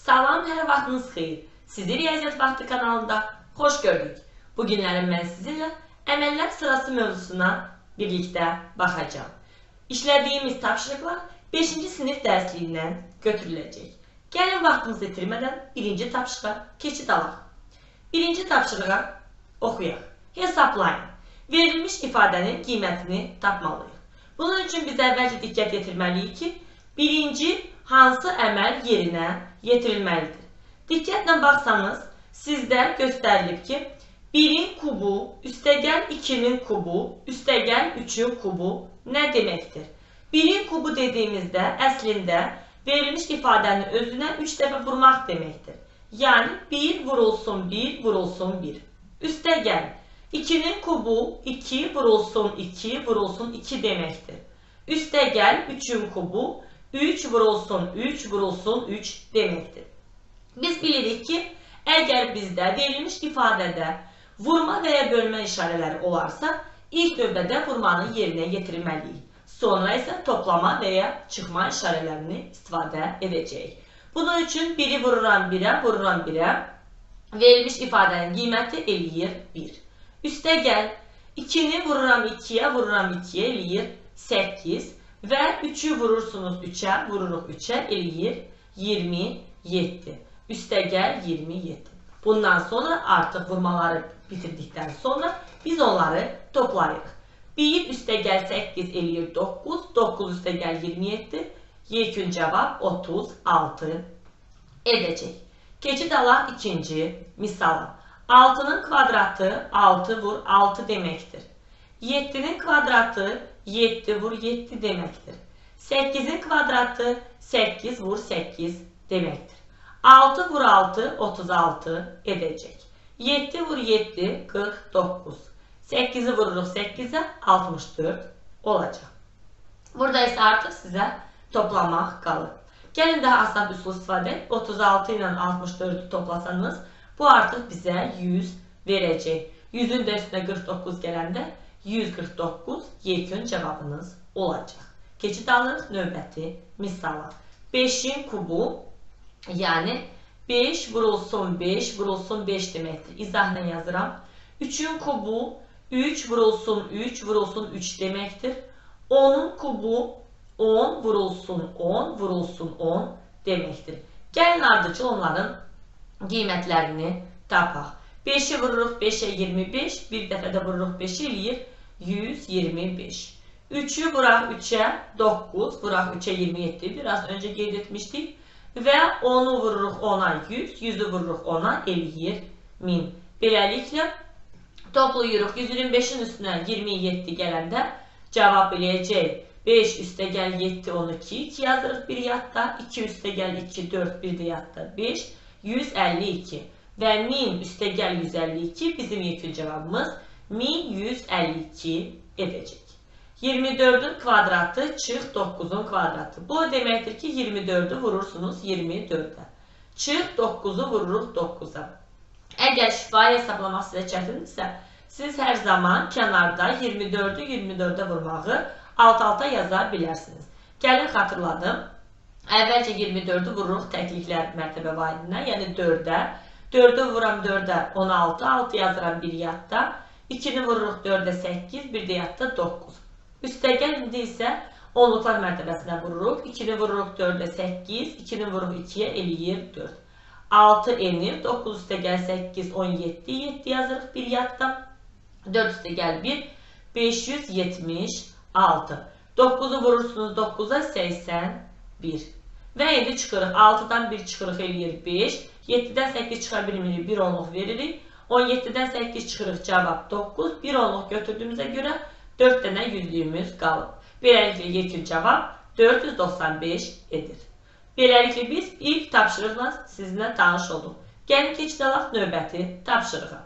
Salam, hər vaxtınız xeyir. Sizi Riyaziyyat Vaxtı kanalında xoş gördük. Bugünlərim mən sizinlə əməllər sırası mövzusuna birlikdə baxacağım. İşlədiyimiz tapşırıqlar 5-ci sinif dərsliyindən götürüləcək. Gəlin vaxtımızı itirmədən birinci tapşırığa keçid alaq. Birinci tapşırığa oxuyaq. Hesablayın. Verilmiş ifadənin qiymətini tapmalıyıq. Bunun üçün biz əvvəlcə diqqət yetirməliyik ki, birinci hansı əməl yerinə yetirilməlidir. Diqqətlə baxsanız, sizdə göstərilib ki, 1-in kubu, üstəgəl 2-nin kubu, üstəgəl 3-ün kubu nə deməkdir? 1-in kubu dediyimizdə əslində verilmiş ifadənin özünə 3 dəfə vurmaq deməkdir. Yəni 1 vurulsun 1 vurulsun 1. Üstəgəl 2-nin kubu 2 vurulsun 2 vurulsun 2 deməkdir. Üstəgəl 3-ün kubu 3 vurulsun 3 vurulsun 3 deməkdir. Biz bilirik ki, əgər bizdə verilmiş ifadədə vurma və ya bölmə işarələri olarsa, ilk növbədə vurmanı yerinə yetirməliyik. Sonra isə toplama və ya çıxma işarələrini istifadə edəcəyik. Bunun üçün 1-i vururam 1-ə, vururam 1-ə, verilmiş ifadənin qiyməti eləyir 1. Üstəgəl 2-ni vururam 2-yə, vururam 2-yə eləyir 8 və 3-ü vurursunuz 3-ə, vururuq 3-ə eləyir 27. Üstəgəl 27. Bundan sonra artıq vurmaları bitirdikdən sonra biz onları toplayırıq. 1 üstəgəl 8 eləyir 9, 9 üstəgəl 27, yekun cavab 36 edəcək. Keçid alaq ikinci misala. 6-nın kvadratı 6 vur 6 deməkdir. 7-nin kvadratı 7 vur 7 deməkdir. 8-in kvadratı 8 vur 8 deməkdir. 6 vur 6 36 edəcək. 7 vur 7 49. 8-i vururuq 8-ə 64 olacaq. Burada isə artıq sizə toplamaq qalır. Gəlin daha asan üsul istifadə edək. 36 ilə 64-ü toplasanız bu artıq bizə 100 verəcək. 100-ün də üstünə 49 gələndə 149 yekun cavabınız olacaq. Keçid alırıq növbəti misala. 5-in kubu, yəni 5 vurulsun 5 vurulsun 5 deməkdir. İzahla yazıram. 3-ün kubu 3 vurulsun 3 vurulsun 3 deməkdir. 10-un kubu 10 vurulsun 10 vurulsun 10 deməkdir. Gəlin ardıcıl onların qiymətlərini tapaq. 5-i vururuq 5-ə 25, bir dəfə də vururuq 5-i eləyir 125. 3-ü vuraq 3-ə 9, vuraq 3-ə 27, biraz öncə qeyd etmişdik. Və 10-u vururuq 10-a 100, 100-ü vururuq 10-a eləyir 1000. Beləliklə toplayırıq 125-in üstünə 27 gələndə cavab eləyəcək. 5 üstəgəl 7 12, 2 yazırıq bir yadda, 2 üstəgəl 2 4, bir də yadda 5, 152. Və 1000 üstəgəl 152 bizim yekun cavabımız 1152 edəcək. 24-ün kvadratı çıx 9-un kvadratı. Bu deməkdir ki, 24-ü vurursunuz 24-ə. Çıx 9-u vururuq 9-a. Əgər şifahi hesablamaq sizə çətindirsə, siz hər zaman kənarda 24-ü 24-ə vurmağı alt-alta yaza bilərsiniz. Gəlin xatırladım. Əvvəlcə 24-ü vururuq təkliklər mərtəbə vahidinə, yəni 4-ə. 4-ü vuram 4-ə 16, 6 yazıram bir yadda. 2-ni vururuq 4-ə 8, bir də yadda 9. Üstəgəl indi isə onluqlar mərtəbəsinə vururuq. 2-ni vururuq 4-ə 8, 2-ni vururuq 2-yə eləyir 4. 6 enir, 9 üstəgəl 8, 17, 7 yazırıq bir yadda. 4 üstəgəl 1, 576. 9-u vurursunuz 9-a 81. Və indi çıxırıq. 6-dan 1 çıxırıq eləyir 5. 7-dən 8 çıxa bilmirik, 1 onluq veririk. 17-dən 8 çıxırıq cavab 9. 1 onluq götürdüyümüzə görə 4 dənə yüzlüyümüz qalıb. Beləliklə yekun cavab 495 edir. Beləliklə biz ilk tapşırıqla sizinlə tanış olduq. Gəlin keçid alaq növbəti tapşırığa.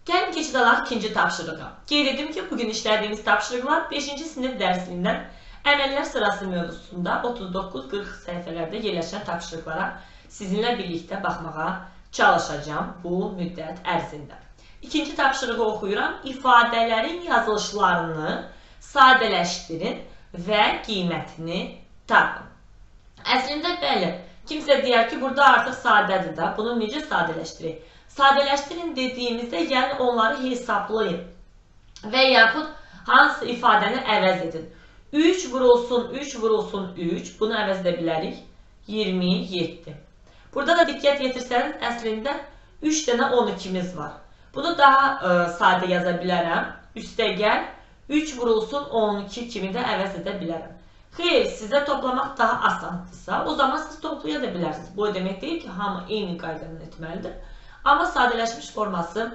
Gəlin keçid alaq ikinci tapşırığa. Qeyd edim ki, bugün işlədiyimiz tapşırıqlar 5-ci sinif dərsindən əməllər sırası mövzusunda 39-40 səhifələrdə yerləşən tapşırıqlara sizinlə birlikdə baxmağa çalışacağım bu müddət ərzində. İkinci tapşırığı oxuyuram. İfadələrin yazılışlarını sadələşdirin və qiymətini tapın. Əslində bəli, kimsə deyər ki, burada artıq sadədir də. Bunu necə sadələşdirir? Sadələşdirin dediyimizdə, yəni onları hesablayın və yaxud hansı ifadəni əvəz edin. 3 vurulsun 3 vurulsun 3, bunu əvəz edə bilərik. 27. Burada da diqqət yetirsəniz, əslində 3 dənə 12'miz var. Bunu daha sadə yaza bilərəm. Üstəgəl 3 vurulsun 12 kimi də əvəz edə bilərəm. Xeyr, sizə toplamaq daha asandırsa, o zaman siz toplaya da bilərsiniz. Bu demək deyil ki, hamı eyni qaydadan etməlidir. Amma sadələşmiş forması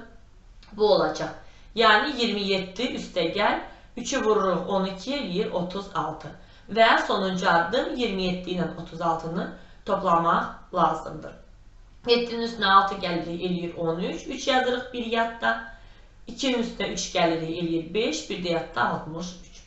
bu olacaq. Yəni 27 üstəgəl 3'ü vururuq 12 eləyir 36. Və sonuncu addım 27 ilə 36'nı toplamaq lazımdır. 7'nin üstünə 6 gəlirik eləyir 13. 3 yazırıq bir yadda. 2'nin üstünə 3 gəlirik eləyir 5. Bir də yadda 63.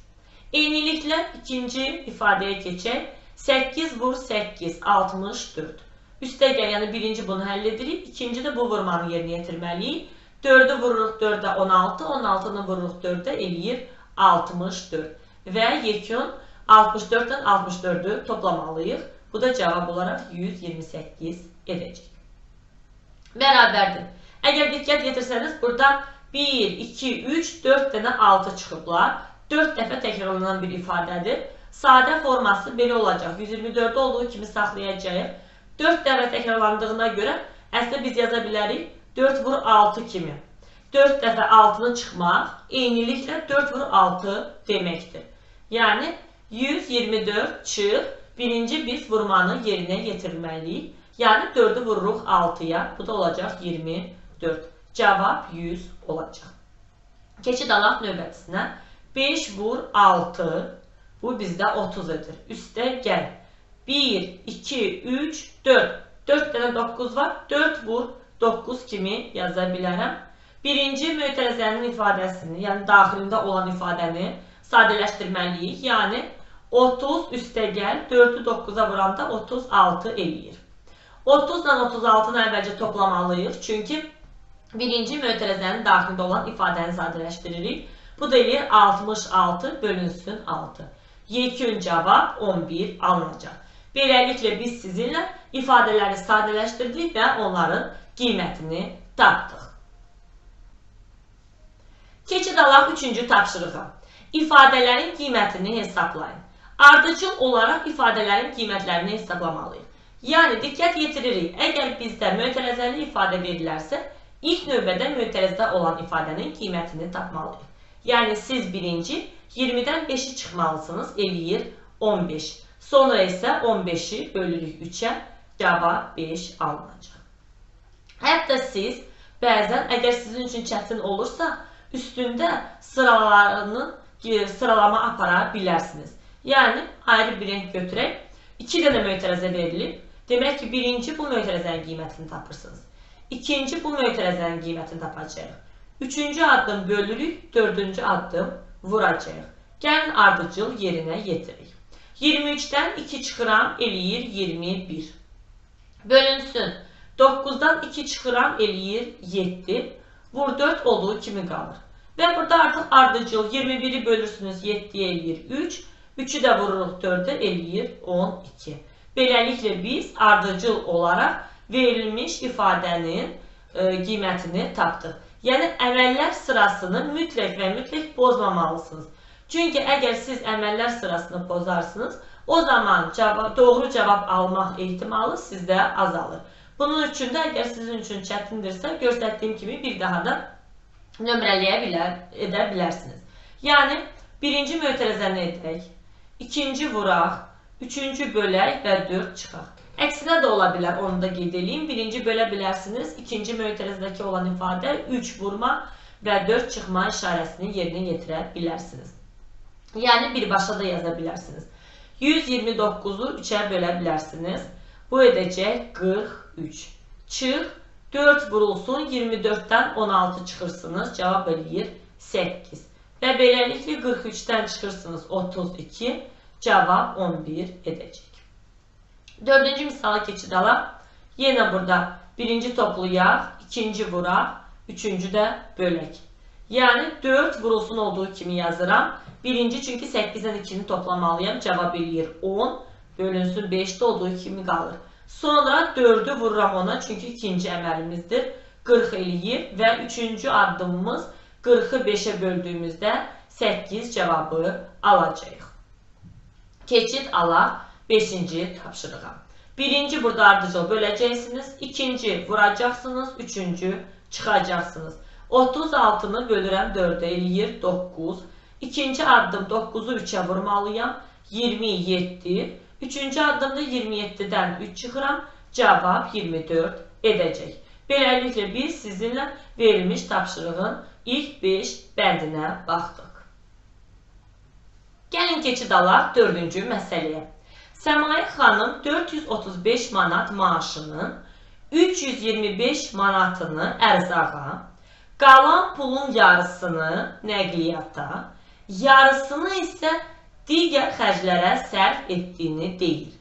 Eyniliklə ikinci ifadəyə keçək. 8 vur 8 64. Üstəgəl, yəni birinci bunu həll edirik. İkinci də bu vurmanı yerinə yetirməliyik. 4'ü vururuq 4'ə 16. 16'nı vururuq 4'ə eləyir 64. Və yekun 64'dən 64'ü toplamalıyıq. Bu da cavab olaraq 128 edəcək. Bərabərdir. Əgər diqqət yetirsəniz, burada 1, 2, 3, 4 dənə 6 çıxıblar. 4 dəfə təkrarlanan bir ifadədir. Sadə forması belə olacaq. 124 olduğu kimi saxlayacağıq. 4 dəfə təkrarlandığına görə əslində biz yaza bilərik 4 vur 6 kimi. 4 dəfə 6'nı çıxmaq eyniliklə 4 vur 6 deməkdir. Yəni 124 çıx. Birinci biz vurmanı yerinə yetirməliyik. Yəni 4'ü vururuq 6'ya. Bu da olacaq 24. Cavab 100 olacaq. Keçid alaq növbətisinə. 5 vur 6. Bu bizdə 30 edir. Üstə gəl. 1, 2, 3, 4. 4 dənə 9 var. 4 vur 9 kimi yaza bilərəm. Birinci mötərizənin ifadəsini, yəni daxilində olan ifadəni sadələşdirməliyik. Yəni 30 üstəgəl 4'ü 9'a vuranda 36 eləyir. 30 ilə 36'nı əvvəlcə toplamalıyıq. Çünki birinci mötərizənin daxilində olan ifadəni sadələşdiririk. Bu da eləyir 66 bölünsün 6. Yekun cavab 11 alınacaq. Beləliklə biz sizinlə ifadələri sadələşdirdik və onların qiymətini tapdıq. Keçid alaq 3-cü tapşırığa. İfadələrin qiymətini hesablayın. Ardıcıl olaraq ifadələrin qiymətlərini hesablamalıyıq. Yəni diqqət yetiririk. Əgər bizdə mötərizəli ifadə verilərsə, ilk növbədə mötərizədə olan ifadənin qiymətini tapmalıyıq. Yəni siz birinci 20'dən 5'i çıxmalısınız, eləyir 15. Sonra isə 15'i bölürük 3'ə, cavab 5 alınacaq. Hətta siz bəzən, əgər sizin üçün çətin olursa, üstündə sıralama apara bilərsiniz. Yəni ayrı bir renk götürək, 2 dənə mötərizə verilib. Demək ki, birinci bu mötərizənin qiymətini tapırsınız. İkinci bu mötərizənin qiymətini tapacağıq. Üçüncü addım bölürük, dördüncü addım vuracağıq. Gəlin ardıcıl yerinə yetirik. 23'dən 2 çıxıram, eləyir 21. Bölünsün. 9'dan 2 çıxıram, eləyir 7. Vur 4 olduğu kimi qalır. Və burada artıq ardıcıl 21'i bölürsünüz 7'ye eləyir 3. 3'ü də vururuq 4'e eləyir 12. Beləliklə biz ardıcıl olaraq verilmiş ifadənin qiymətini tapdıq. Yəni əməllər sırasını mütləq və mütləq bozmamalısınız. Çünki əgər siz əməllər sırasını pozarsınız, o zaman doğru cavab almaq ehtimalı sizdə azalır. Bunun üçün də əgər sizin üçün çətindirsə, göstərdiyim kimi bir daha da nömrələyə bilərsiniz. Yəni birinci mötərizəni edək, ikinci vuraq, üçüncü bölək və 4 çıxaq. Əksinə də ola bilər, onu da qeyd edeyim. Birinci bölə bilərsiniz, ikinci mötərizədəki olan ifadə 3 vurma və 4 çıxma işarəsini yerinə yetirə bilərsiniz. Yəni birbaşa da yaza bilərsiniz. 129'u 3'ə bölə bilərsiniz. Bu edəcək 43. Çıx, 4 vurulsun, 24'dən 16 çıxırsınız. Cavab eləyir 8. Və beləliklə 43'dən çıxırsınız 32. Cavab 11 edəcək. Dördüncü misala keçid alaq. Yenə burada birinci toplayaq, ikinci vuraq, üçüncü də bölək. Yəni 4 vurulsun olduğu kimi yazıram. Birinci çünki 8'dən 2'ni toplamalıyam. Cavab eləyir 10. bölünsün 5'də olduğu kimi qalır. Sonra 4'ü vururam ona, çünki ikinci əməlimizdir. 40 eləyir və üçüncü addımımız 40'ı 5'ə böldüyümüzdə 8 cavabı alacağıq. Keçid alaq 5-ci tapşırığa. Birinci burada ardıcıl böləcəksiniz, ikinci vuracaqsınız, üçüncü çıxacaqsınız. 36'nı bölürəm 4'ə eləyir 9. İkinci addım 9'u 3'ə vurmalıyam, 27. Üçüncü addımda 27'dən 3 çıxıram, cavab 24 edəcək. Beləliklə biz sizinlə verilmiş tapşırığın ilk 5 bəndinə baxdıq. Gəlin keçid alaq 4-cü məsələyə. Səmayə xanım 435 manat maaşının 325 manatını ərzağa, qalan pulun yarısını nəqliyyata, yarısını isə digər xərclərə sərf etdiyini deyir.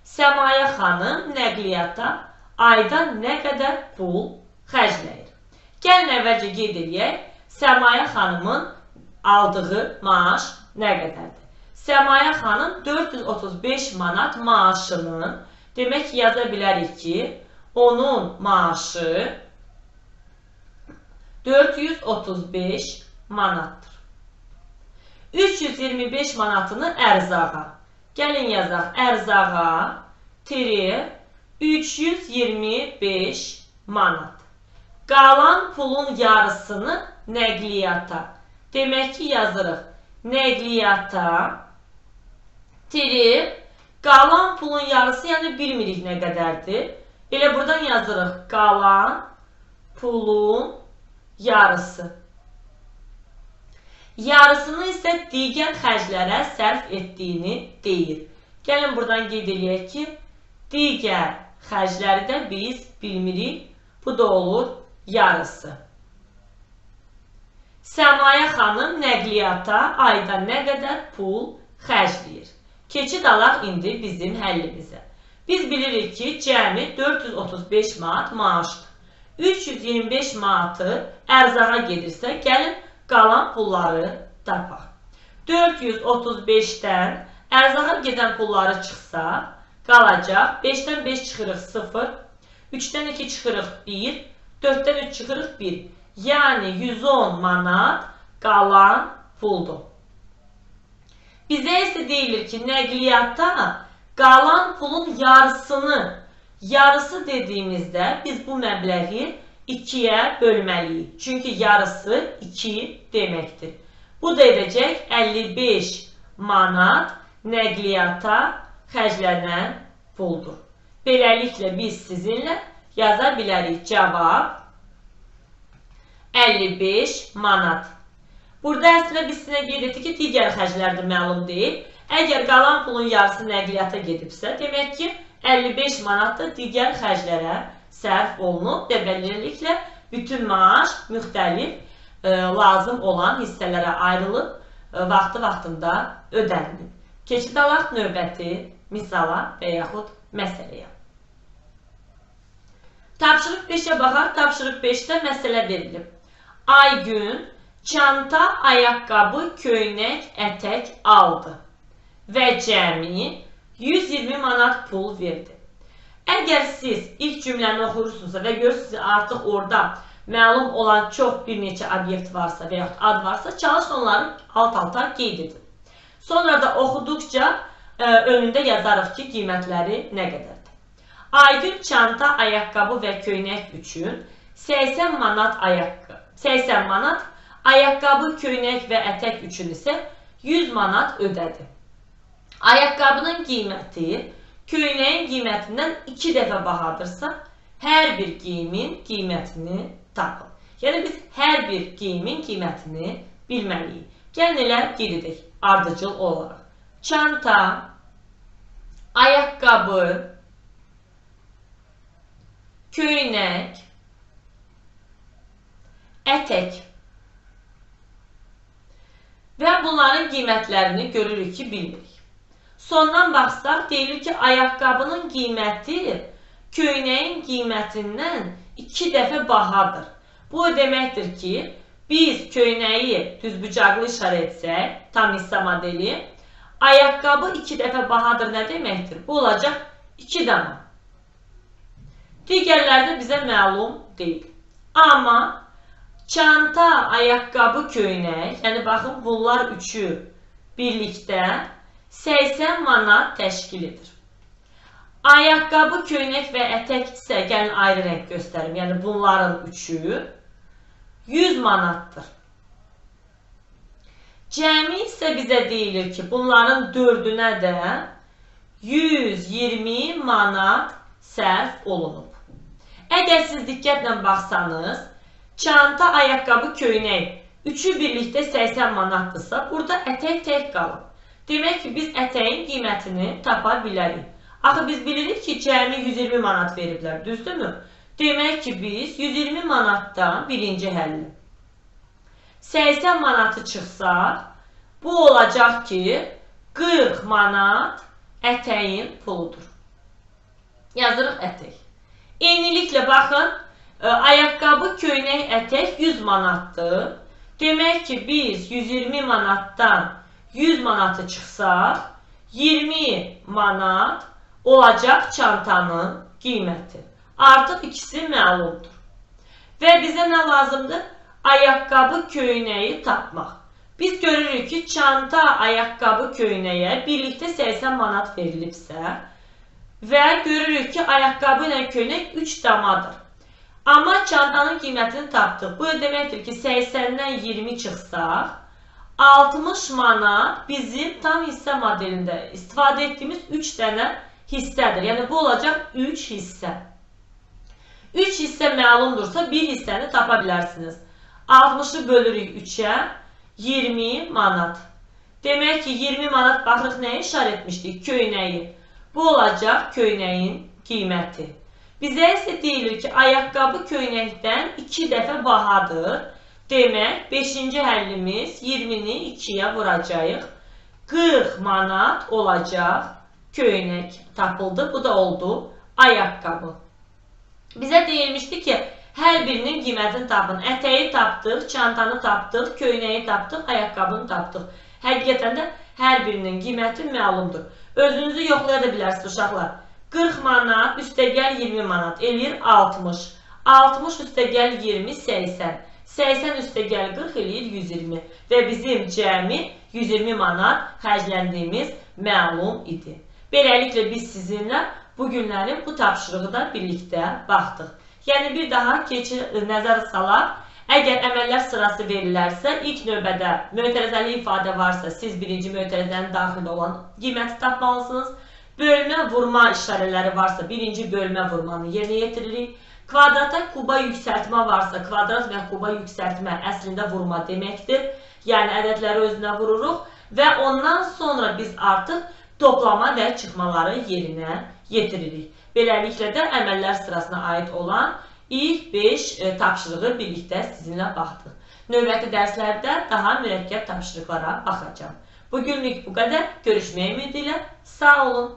Səmayə xanım nəqliyyata ayda nə qədər pul xərcləyir? Gəlin əvvəlcə qeyd edək, Səmayə xanımın aldığı maaş nə qədərdir? Səmayə xanım 435 manat maaşının, demək yaza bilərik ki, onun maaşı 435 manatdır. 325 manatını ərzağa. Gəlin yazaq, ərzağa tiri 325 manat. Qalan pulun yarısını nəqliyyata. Demək ki, yazırıq, nəqliyyata tiri qalan pulun yarısı, yəni bilmirik nə qədərdir. Elə buradan yazırıq, qalan pulun yarısı. Yarısını isə digər xərclərə sərf etdiyini deyir. Gəlin buradan qeyd edək ki, digər xərcləri də biz bilmirik. Bu da olur yarısı. Səmayə xanım nəqliyyata ayda nə qədər pul xərcləyir? Keçid alaq indi bizim həllimizə. Biz bilirik ki, cəmi 435 manat maaşdır. 325 manatı ərzağa gedirsə, gəlin qalan pulları tapaq. 435'dən ərzağa gedən pulları çıxsa, qalacaq. 5'dən 5 çıxırıq 0, 3'dən 2 çıxırıq 1, 4'dən 3 çıxırıq 1. Yəni 110 manat qalan puldur. Bizə isə deyilir ki, nəqliyyata qalan pulun yarısını, yarısı dediyimizdə biz bu məbləği 2'yə bölməliyik. Çünki yarısı 2 deməkdir. Bu da edəcək 55 manat nəqliyyata xərclənən puldur. Beləliklə biz sizinlə yaza bilərik cavab 55 manat. Burada əslində biz sizinlə qeyd etdik ki, digər xərclər də məlum deyil. Əgər qalan pulun yarısı nəqliyyata gedibsə, demək ki, 55 manat da digər xərclərə sərf olunub və beləliklə bütün maaş müxtəlif lazım olan hissələrə ayrılıb, vaxtında ödənilib. Keçid alaq növbəti misala və yaxud məsələyə. Tapşırıq 5'ə baxaq. Tapşırıq 5'də məsələ verilib. Aygün çanta, ayaqqabı, köynək, ətək aldı və cəmi 120 manat pul verdi. Əgər siz ilk cümləni oxurursunuzsa və görürsünüz artıq orada məlum olan çox bir neçə obyekt varsa və yaxud ad varsa, çalışın onları alt-alta qeyd edin. Sonra da oxuduqca önündə yazarıq ki, qiymətləri nə qədərdir. Aygün çanta, ayaqqabı və köynək üçün 80 manat ayaqqabı, köynək və ətək üçün isə 100 manat ödədi. Ayaqqabının qiyməti köynəyin qiymətindən 2 dəfə bahadırsa, hər bir geyimin qiymətini tapın. Yəni biz hər bir geyimin qiymətini bilməliyik. Gəlin elə qeyd edək ardıcıl olaraq. Çanta, ayaqqabı, köynək, ətək və bunların qiymətlərini görürük ki, bilmirik. Sondan baxsaq, deyilir ki, ayaqqabının qiyməti köynəyin qiymətindən 2 dəfə bahadır. Bu deməkdir ki, biz köynəyi düzbucaqlı işarə etsək, tam hissə modeli, Ayaqqabı 2 dəfə bahadır nə deməkdir? Bu olacaq 2 dama. Digərləri də bizə məlum deyil. Amma çanta, ayaqqabı, köynək, yəni baxın bunlar üçü birlikdə 80 manat təşkil edir. Ayaqqabı, köynək və ətək isə gəlin ayrı rəng göstərim. Yəni bunların üçü 100 manatdır. Cəmi isə bizə deyilir ki, bunların dördünə də 120 manat sərf olunub. Əgər siz diqqətlə baxsanız, çanta, ayaqqabı, köynək üçü birlikdə 80 manatdırsa, burada ətək tək qalıb. Demək ki, biz ətəyin qiymətini tapa bilərik. Axı biz bilirik ki, cəmi 120 manat veriblər, düzdürmü? Demək ki, biz 120 manatdan birinci həlli 80 manatı çıxsaq, bu olacaq ki, 40 manat ətəyin puludur. Yazırıq ətək. Eyniliklə baxın, ayaqqabı, köynək, ətək 100 manatdır. Demək ki, biz 120 manatdan 100 manatı çıxsaq, 20 manat olacaq çantanın qiyməti. Artıq ikisi məlumdur. Və bizə nə lazımdır? Ayaqqabı, köynəyi tapmaq. Biz görürük ki, çanta, ayaqqabı, köynəyə birlikdə 80 manat verilibsə və görürük ki, ayaqqabı ilə köynək 3 damadır. Amma çantanın qiymətini tapdıq. Bu deməkdir ki, 80-dən 20 çıxsaq, 60 manat bizim tam hissə modelində istifadə etdiyimiz 3 dənə hissədir. Yəni bu olacaq 3 hissə. 3 hissə məlumdursa, 1 hissəni tapa bilərsiniz. 60-ı bölürük 3-ə, 20 manat. Demək ki, 20 manat baxırıq nəyə işarə etmişdik? Köynəyi. Bu olacaq köynəyin qiyməti. Bizə isə deyilir ki, ayaqqabı köynəkdən 2 dəfə bahadır. Demək, 5-ci həllimiz 20-ni 2-yə vuracağıq. 40 manat olacaq köynək tapıldı. Bu da oldu ayaqqabı. Bizə deyilmişdi ki, hər birinin qiymətini tapın. Ətəyi tapdıq, çantanı tapdıq, köynəyi tapdıq, ayaqqabını tapdıq. Həqiqətən də hər birinin qiyməti məlumdur. Özünüzü yoxlaya da bilərsiniz uşaqlar. 40 manat üstəgəl 20 manat eləyir 60. 60 üstəgəl 20 80. 80 üstəgəl 40 eləyir 120. Və bizim cəmi 120 manat xərcləndiyimiz məlum idi. Beləliklə biz sizinlə bu günlərin bu tapşırığı da birlikdə baxdıq. Yəni bir daha nəzər salaq. Əgər əməllər sırası verilərsə, ilk növbədə mötərizəli ifadə varsa, siz birinci mötərizənin daxilində olan qiyməti tapmalısınız. Bölmə, vurma işarələri varsa, birinci bölmə vurmanı yerinə yetiririk. Kvadrata, kuba yüksəltmə varsa, kvadrat və kuba yüksəltmə əslində vurma deməkdir. Yəni ədədləri özünə vururuq və ondan sonra biz artıq toplama və çıxmaları yerinə yetiririk. Beləliklə də əməllər sırasına aid olan ilk 5 tapşırığı birlikdə sizinlə baxdıq. Növbəti dərslərdə daha mürəkkəb tapşırıqlara baxacağım. Bugünlük bu qədər. Görüşməyə ümidi ilə sağ olun.